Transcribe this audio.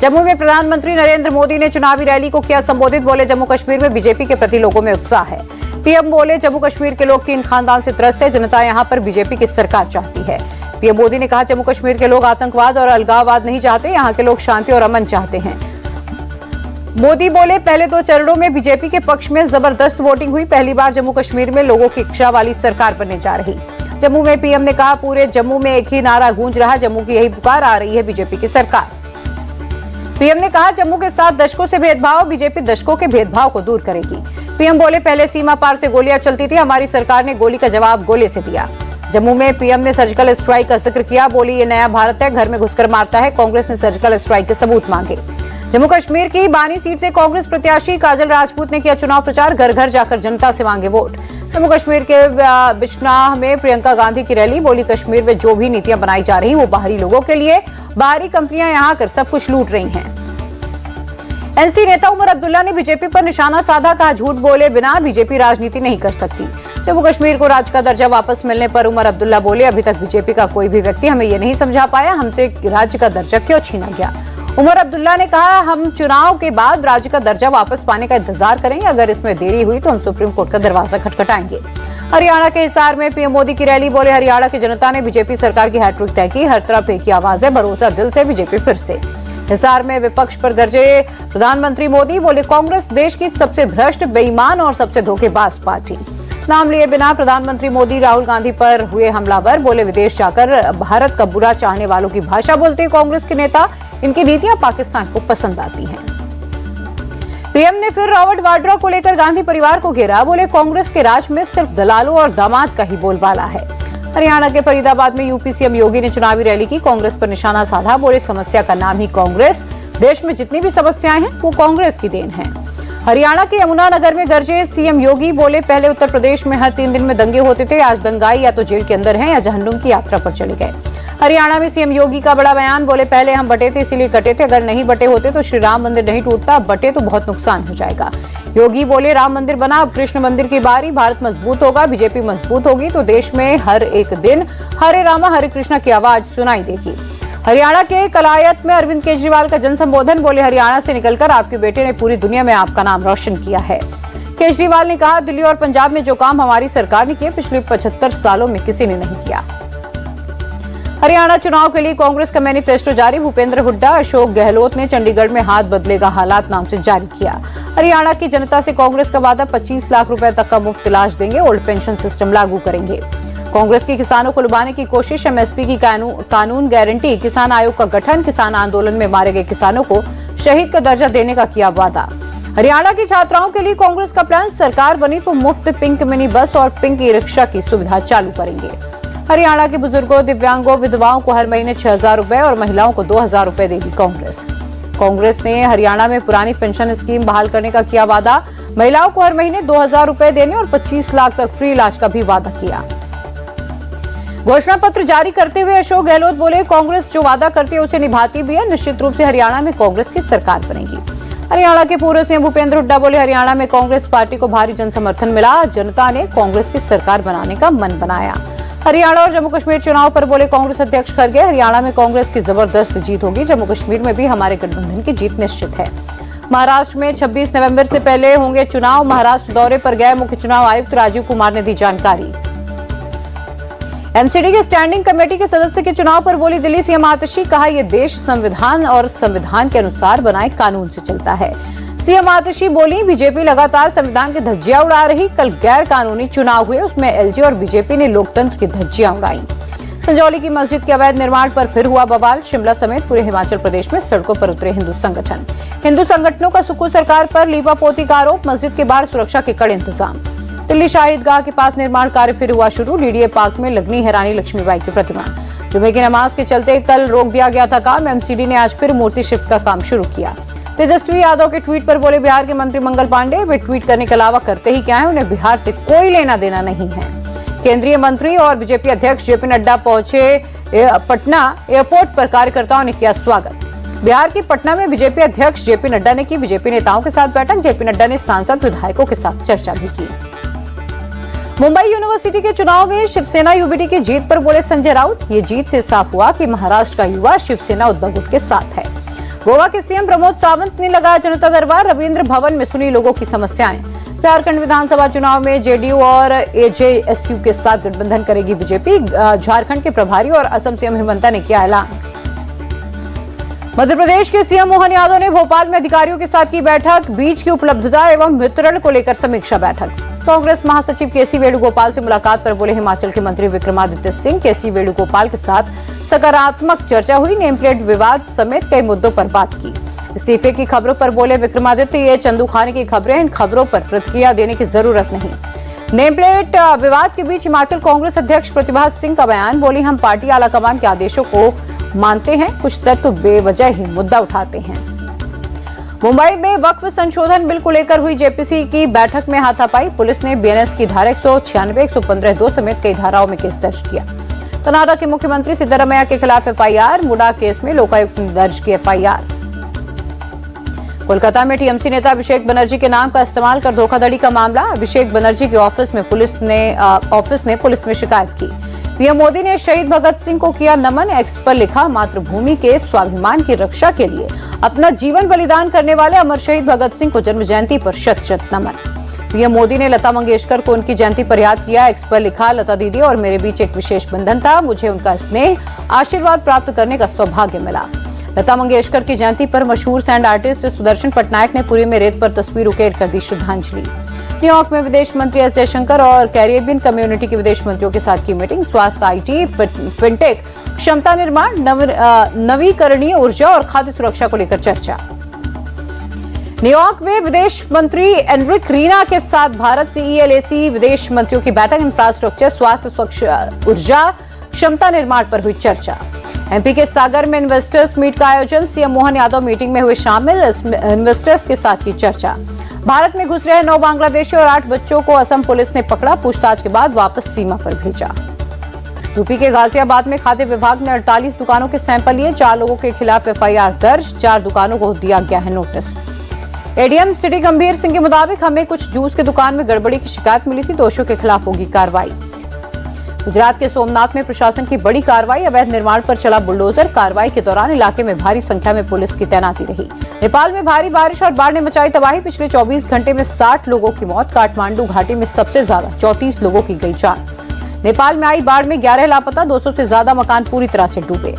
जम्मू में प्रधानमंत्री नरेंद्र मोदी ने चुनावी रैली को किया संबोधित। बोले जम्मू कश्मीर में बीजेपी के प्रति लोगों में उत्साह है। पीएम बोले जम्मू कश्मीर के लोग 3 खानदान से त्रस्त है, जनता यहां पर बीजेपी की सरकार चाहती है। पीएम मोदी ने कहा जम्मू कश्मीर के लोग आतंकवाद और अलगाववाद नहीं चाहते, यहां के लोग शांति और अमन चाहते हैं। मोदी बोले पहले 2 चरणों में बीजेपी के पक्ष में जबरदस्त वोटिंग हुई, पहली बार जम्मू कश्मीर में लोगों की इच्छा वाली सरकार बनने जा रही। जम्मू में पीएम ने कहा पूरे जम्मू में एक ही नारा गूंज रहा, जम्मू की यही पुकार आ रही है बीजेपी की सरकार। पीएम ने कहा जम्मू के साथ दशकों से भेदभाव, बीजेपी दशकों के भेदभाव को दूर करेगी। पीएम बोले पहले सीमा पार से गोलियां चलती थी, हमारी सरकार ने गोली का जवाब गोले से दिया। जम्मू में पीएम ने सर्जिकल स्ट्राइक का जिक्र किया। बोली ये नया भारत है, घर में घुसकर मारता है। कांग्रेस ने सर्जिकल स्ट्राइक के सबूत मांगे। जम्मू कश्मीर की बानी सीट से कांग्रेस प्रत्याशी काजल राजपूत ने किया चुनाव प्रचार, घर घर जाकर जनता से मांगे वोट। जम्मू कश्मीर के बिजनौर में प्रियंका गांधी की रैली। बोली कश्मीर में जो भी नीतियां बनाई जा रही वो बाहरी लोगों के लिए, बाहरी कंपनियां यहां आकर सब कुछ लूट रही हैं। एनसी नेता उमर अब्दुल्ला ने बीजेपी पर निशाना साधा, कहा झूठ बोले बिना बीजेपी राजनीति नहीं कर सकती। जम्मू कश्मीर को राज्य का दर्जा वापस मिलने पर उमर अब्दुल्ला बोले अभी तक बीजेपी का कोई भी व्यक्ति हमें ये नहीं समझा पाया हमसे राज्य का दर्जा क्यों छीना गया। उमर अब्दुल्ला ने कहा हम चुनाव के बाद राज्य का दर्जा वापस पाने का इंतजार करेंगे, अगर इसमें देरी हुई तो हम सुप्रीम कोर्ट का दरवाजा खटखटाएंगे। हरियाणा के हिसार में पीएम मोदी की रैली। बोले हरियाणा की जनता ने बीजेपी सरकार की हैट्रिक तय की, हर तरफ एक ही आवाज है, भरोसा दिल से बीजेपी फिर से। हिसार में विपक्ष पर गरजे प्रधानमंत्री मोदी। बोले कांग्रेस देश की सबसे भ्रष्ट, बेईमान और सबसे धोखेबाज पार्टी। नाम लिए बिना प्रधानमंत्री मोदी राहुल गांधी पर हुए हमलावर। बोले विदेश जाकर भारत का बुरा चाहने वालों की भाषा बोलते कांग्रेस के नेता, इनकी नीतियां पाकिस्तान को पसंद आती हैं। पीएम ने फिर रॉबर्ट वाड्रा को लेकर गांधी परिवार को घेरा। बोले कांग्रेस के राज में सिर्फ दलालों और दामाद का ही बोलबाला है। हरियाणा के फरीदाबाद में यूपी सीएम योगी ने चुनावी रैली की, कांग्रेस पर निशाना साधा। बोले समस्या का नाम ही कांग्रेस, देश में जितनी भी समस्याएं हैं वो कांग्रेस की देन है। हरियाणा के यमुनानगर में गरजे सीएम योगी। बोले पहले उत्तर प्रदेश में हर 3 दिन में दंगे होते थे, आज दंगाई या तो जेल के अंदर हैं या जहन्नुम की यात्रा पर चले गए। हरियाणा में सीएम योगी का बड़ा बयान। बोले पहले हम बटे थे इसीलिए कटे थे, अगर नहीं बटे होते तो श्री राम मंदिर नहीं टूटता, अब बटे तो बहुत नुकसान हो जाएगा। योगी बोले राम मंदिर बना, अब कृष्ण मंदिर की बारी, भारत मजबूत होगा, बीजेपी मजबूत होगी तो देश में हर एक दिन हरे रामा हरे कृष्णा की आवाज सुनाई देगी। हरियाणा के कलायत में अरविंद केजरीवाल का जन संबोधन। बोले हरियाणा से निकलकर आपके बेटे ने पूरी दुनिया में आपका नाम रोशन किया है। केजरीवाल ने कहा दिल्ली और पंजाब में जो काम हमारी सरकार ने किए पिछले 75 सालों में किसी ने नहीं किया। हरियाणा चुनाव के लिए कांग्रेस का मैनिफेस्टो जारी। भूपेंद्र हुड्डा, अशोक गहलोत ने चंडीगढ़ में हाथ बदलेगा हालात नाम से जारी किया। हरियाणा की जनता से कांग्रेस का वादा 25 लाख रुपए तक का मुफ्त इलाज देंगे, ओल्ड पेंशन सिस्टम लागू करेंगे। कांग्रेस की किसानों को लुभाने की कोशिश, एमएसपी की कानून गारंटी, किसान आयोग का गठन, किसान आंदोलन में मारे गए किसानों को शहीद का दर्जा देने का किया वादा। हरियाणा की छात्राओं के लिए कांग्रेस का प्लान, सरकार बनी तो मुफ्त पिंक मिनी बस और पिंक ई रिक्शा की सुविधा चालू करेंगे। हरियाणा के बुजुर्गों, दिव्यांगों, विधवाओं को हर महीने 6,000 रुपए और महिलाओं को 2,000 रुपए देगी कांग्रेस। कांग्रेस ने हरियाणा में पुरानी पेंशन स्कीम बहाल करने का किया वादा, महिलाओं को हर महीने 2,000 रुपए देने और 25 लाख तक फ्री इलाज का भी वादा किया। घोषणा पत्र जारी करते हुए अशोक गहलोत बोले कांग्रेस जो वादा करती है उसे निभाती भी है, निश्चित रूप से हरियाणा में कांग्रेस की सरकार बनेगी। हरियाणा के पूर्व सीएम भूपेंद्र हुड्डा बोले हरियाणा में कांग्रेस पार्टी को भारी जन समर्थन मिला, जनता ने कांग्रेस की सरकार बनाने का मन बनाया। हरियाणा और जम्मू कश्मीर चुनाव पर बोले कांग्रेस अध्यक्ष खड़गे हरियाणा में कांग्रेस की जबरदस्त जीत होगी, जम्मू कश्मीर में भी हमारे गठबंधन की जीत निश्चित है। महाराष्ट्र में 26 नवंबर से पहले होंगे चुनाव, महाराष्ट्र दौरे पर गए मुख्य चुनाव आयुक्त राजीव कुमार ने दी जानकारी। एमसीडी के स्टैंडिंग कमेटी के सदस्य के चुनाव पर बोली दिल्ली सीएम आतिशी, कहा यह देश संविधान और संविधान के अनुसार बनाए कानून से चलता है। सीएम आतिशी बोली बीजेपी लगातार संविधान की धज्जियां उड़ा रही, कल गैर कानूनी चुनाव हुए उसमें एलजे और बीजेपी ने लोकतंत्र की धज्जियां उड़ाई। संजौली की मस्जिद के अवैध निर्माण पर फिर हुआ बवाल, शिमला समेत पूरे हिमाचल प्रदेश में सड़कों पर उतरे हिंदू संगठन। हिंदू संगठनों का सुक्खू सरकार पर लीपापोती का आरोप, मस्जिद के बाहर सुरक्षा के कड़े इंतजाम। दिल्ली शाहिदगाह के पास निर्माण कार्य फिर हुआ शुरू, डीडीए पार्क में लगनी है रानी लक्ष्मीबाई की प्रतिमा। जुमे की नमाज के चलते कल रोक दिया गया था काम, एमसीडी ने आज फिर मूर्ति शिफ्ट का काम शुरू किया। तेजस्वी यादव के ट्वीट पर बोले बिहार के मंत्री मंगल पांडे, वे ट्वीट करने के अलावा करते ही क्या है, उन्हें बिहार से कोई लेना देना नहीं है। केंद्रीय मंत्री और बीजेपी अध्यक्ष जेपी नड्डा पहुंचे पटना, एयरपोर्ट पर कार्यकर्ताओं ने किया स्वागत। बिहार की पटना में बीजेपी अध्यक्ष जेपी नड्डा ने की बीजेपी नेताओं के साथ बैठक, जेपी नड्डा ने सांसद विधायकों के साथ चर्चा भी की। मुंबई यूनिवर्सिटी के चुनाव में शिवसेना यूबीटी की जीत पर बोले संजय राउत, ये जीत से साफ हुआ कि महाराष्ट्र का युवा शिवसेना उद्धव गुट के साथ है। गोवा के सीएम प्रमोद सावंत ने लगाया जनता दरबार, रविंद्र भवन में सुनी लोगों की समस्याएं। झारखंड विधानसभा चुनाव में जेडीयू और एजेएसयू के साथ गठबंधन करेगी बीजेपी, झारखंड के प्रभारी और असम सीएम हिमंता ने किया ऐलान। मध्य प्रदेश के सीएम मोहन यादव ने भोपाल में अधिकारियों के साथ की बैठक, बीज की उपलब्धता एवं वितरण को लेकर समीक्षा बैठक। कांग्रेस महासचिव केसी वेणुगोपाल से मुलाकात पर बोले हिमाचल के मंत्री विक्रमादित्य सिंह। केसी वेणुगोपाल के साथ सकारात्मक चर्चा हुई, नेम प्लेट विवाद समेत कई मुद्दों पर बात की। इस्तीफे की खबरों पर बोले विक्रमादित्य, ये चंदू खाने की खबरें, इन खबरों पर प्रतिक्रिया देने की जरूरत नहीं। नेम प्लेट विवाद के बीच हिमाचल कांग्रेस अध्यक्ष प्रतिभा सिंह का बयान, बोली हम पार्टी आलाकमान के आदेशों को मानते हैं, कुछ तत्व बेवजह ही मुद्दा उठाते हैं। मुंबई में वक्फ संशोधन बिल को लेकर हुई जेपीसी की बैठक में हाथापाई, पुलिस ने बीएनएस की धारा 196, 115(2) समेत कई धाराओं में केस दर्ज किया। कर्नाटक के मुख्यमंत्री सिद्धरामैया के खिलाफ एफआईआर, मुडा केस में लोकायुक्त ने दर्ज की एफआईआर। कोलकाता में टीएमसी नेता अभिषेक बनर्जी के नाम का इस्तेमाल कर धोखाधड़ी का मामला, अभिषेक बनर्जी के ऑफिस ने पुलिस में शिकायत की। पीएम मोदी ने शहीद भगत सिंह को किया नमन, एक्स पर लिखा, मातृभूमि के स्वाभिमान की रक्षा के लिए अपना जीवन बलिदान करने वाले अमर शहीद भगत सिंह को जन्म जयंती पर शत शत नमन। पीएम मोदी ने लता मंगेशकर को उनकी जयंती पर याद किया, एक्स पर लिखा, लता दीदी और मेरे बीच एक विशेष बंधन था, मुझे उनका स्नेह आशीर्वाद प्राप्त करने का सौभाग्य मिला। लता मंगेशकर की जयंती पर मशहूर सैंड आर्टिस्ट सुदर्शन पटनायक ने पुरी में रेत पर तस्वीर उकेर कर दी श्रद्धांजलि। न्यूयॉर्क में विदेश मंत्री एस जयशंकर और कैरेबियन कम्युनिटी के विदेश मंत्रियों के साथ की मीटिंग, स्वास्थ्य, आईटी, फिनटेक, क्षमता निर्माण, नवीकरणीय ऊर्जा और खाद्य सुरक्षा को लेकर चर्चा। न्यूयॉर्क में विदेश मंत्री एनरिक रीना के साथ भारत CELAC विदेश मंत्रियों की बैठक, इंफ्रास्ट्रक्चर, स्वास्थ्य, स्वच्छ ऊर्जा, क्षमता निर्माण पर हुई चर्चा। एमपी के सागर में इन्वेस्टर्स मीट का आयोजन, सीएम मोहन यादव मीटिंग में हुए शामिल, इन्वेस्टर्स के साथ की चर्चा। भारत में घुस रहे 9 बांग्लादेशी और 8 बच्चों को असम पुलिस ने पकड़ा, पूछताछ के बाद वापस सीमा पर भेजा। यूपी के गाजियाबाद में खाद्य विभाग ने 48 दुकानों के सैंपल लिए, 4 लोगों के खिलाफ एफआईआर दर्ज, 4 दुकानों को दिया गया है नोटिस। एडीएम सिटी गंभीर सिंह के मुताबिक हमें कुछ जूस की दुकान में गड़बड़ी की शिकायत मिली थी, दोषियों के खिलाफ होगी कार्रवाई। गुजरात के सोमनाथ में प्रशासन की बड़ी कार्रवाई, अवैध निर्माण पर चला बुलडोजर, कार्रवाई के दौरान इलाके में भारी संख्या में पुलिस की तैनाती रही। नेपाल में भारी बारिश और बाढ़ ने मचाई तबाही, पिछले 24 घंटे में 60 लोगों की मौत, काठमांडू घाटी में सबसे ज्यादा 34 लोगों की गई जान। नेपाल में आई बाढ़ में 11 लापता, 200 से ज्यादा मकान पूरी तरह से डूबे।